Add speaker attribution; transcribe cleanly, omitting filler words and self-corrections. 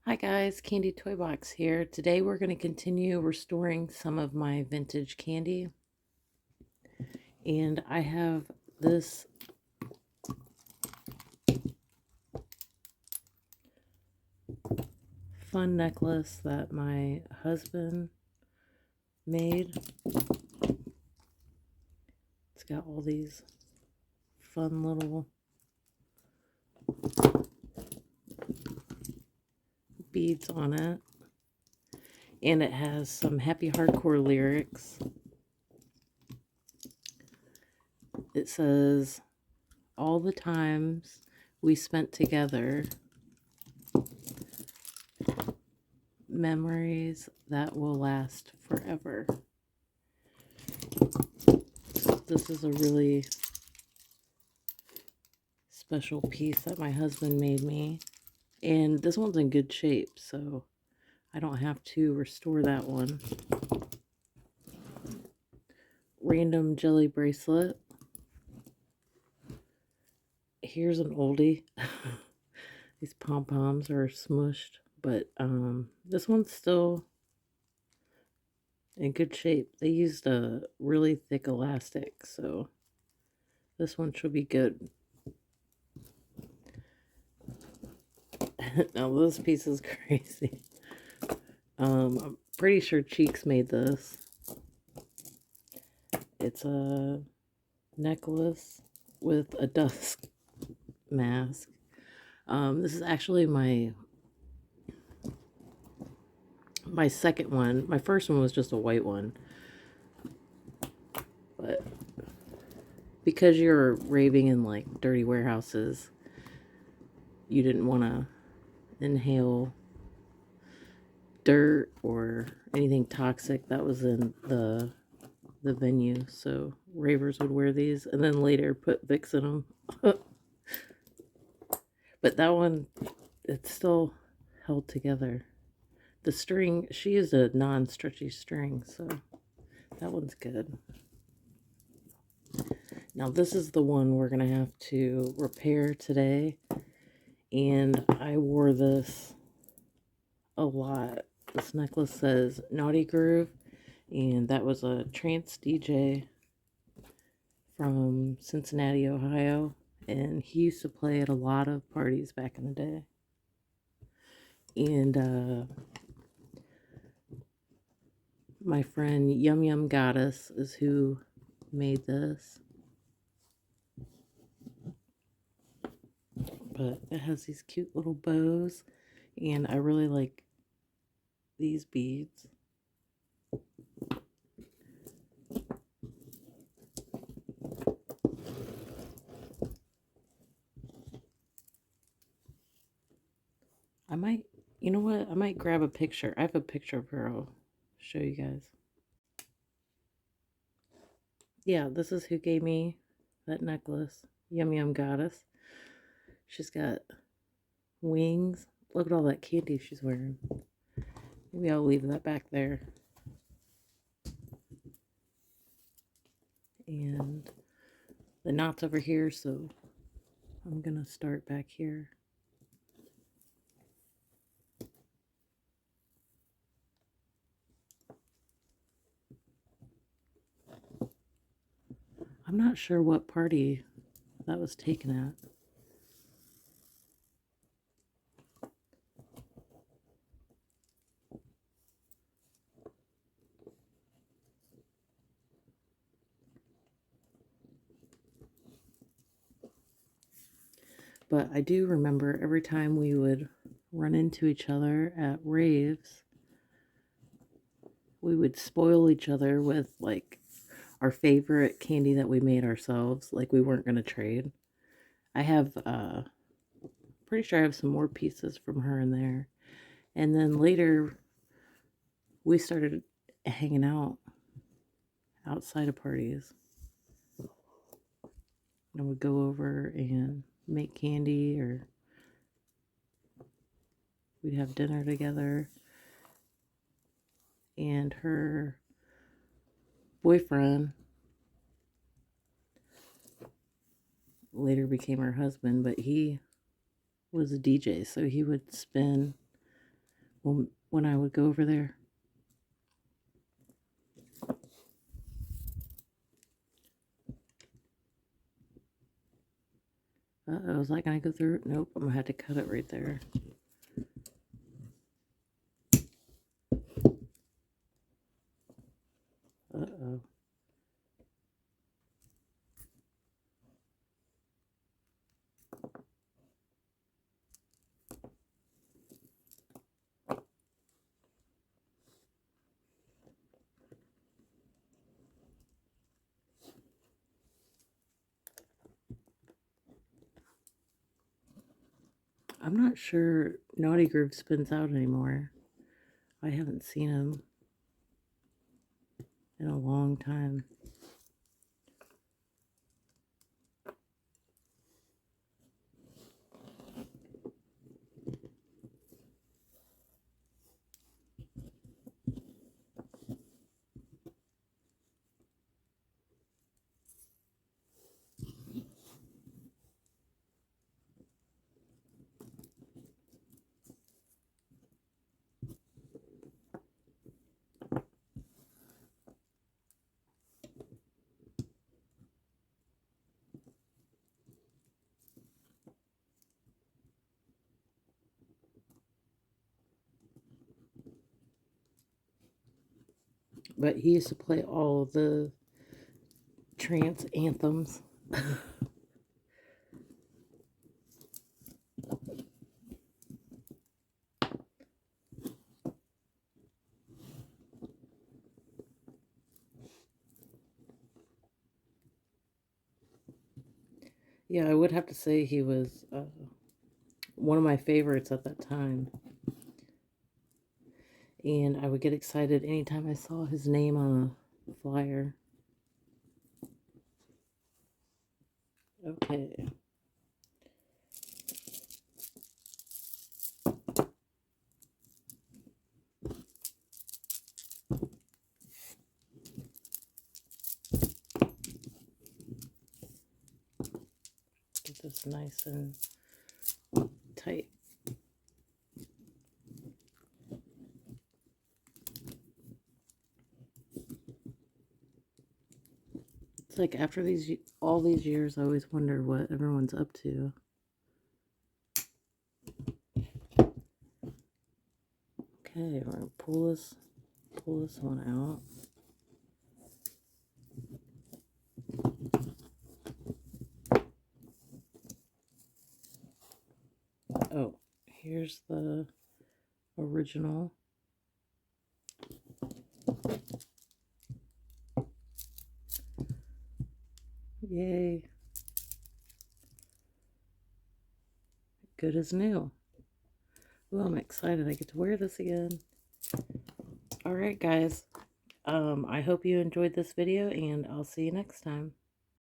Speaker 1: Hi guys, Candy Toy Box here. Today we're going to continue restoring some of my vintage candy. And I have this fun necklace that my husband made. It's got all these fun little beads on it. And it has some happy hardcore lyrics. It says, "All the times we spent together, memories that will last forever." This is a really special piece that my husband made me. And this one's in good shape, so I don't have to restore that one. Random jelly bracelet. Here's an oldie. These pom-poms are smushed, but this one's still in good shape. They used a really thick elastic, so this one should be good. Now this piece is crazy. I'm pretty sure Cheeks made this. It's a necklace with a dust mask. This is actually my second one. My first one was just a white one. But because you're raving in like dirty warehouses, you didn't want to inhale dirt or anything toxic that was in the venue. So ravers would wear these and then later put Vicks in them. But that one, it's still held together. The string, she used a non-stretchy string, so that one's good. Now this is the one we're going to have to repair today. And I wore this a lot. This necklace says Naughty Groove. And that was a trance DJ from Cincinnati, Ohio. And he used to play at a lot of parties back in the day. And my friend Yum Yum Goddess is who made this. But it has these cute little bows. And I really like these beads. I might, you know what? I might grab a picture. I have a picture of her. I'll show you guys. Yeah, this is who gave me that necklace. Yum Yum Goddess. She's got wings. Look at all that candy she's wearing. Maybe I'll leave that back there. And the knot's over here, so I'm going to start back here. I'm not sure what party that was taken at. But I do remember every time we would run into each other at raves, we would spoil each other with like our favorite candy that we made ourselves. Like we weren't going to trade. I have, pretty sure I have some more pieces from her in there. And then later we started hanging out outside of parties. And I would go over and make candy, or we'd have dinner together. And her boyfriend later became her husband, but he was a DJ, so he would spin when I would go over there. Uh-oh, is that gonna go through? Nope, I'm gonna have to cut it right there. Uh-oh. I'm not sure Naughty Groove spins out anymore. I haven't seen him in a long time. But he used to play all of the trance anthems. Yeah, I would have to say he was one of my favorites at that time. And I would get excited anytime I saw his name on a flyer. Okay. Get this nice and tight. It's like after all these years, I always wonder what everyone's up to. Okay, we're gonna pull this one out. Oh, here's the original. Yay. Good as new. Well, I'm excited I get to wear this again. Alright guys, I hope you enjoyed this video and I'll see you next time.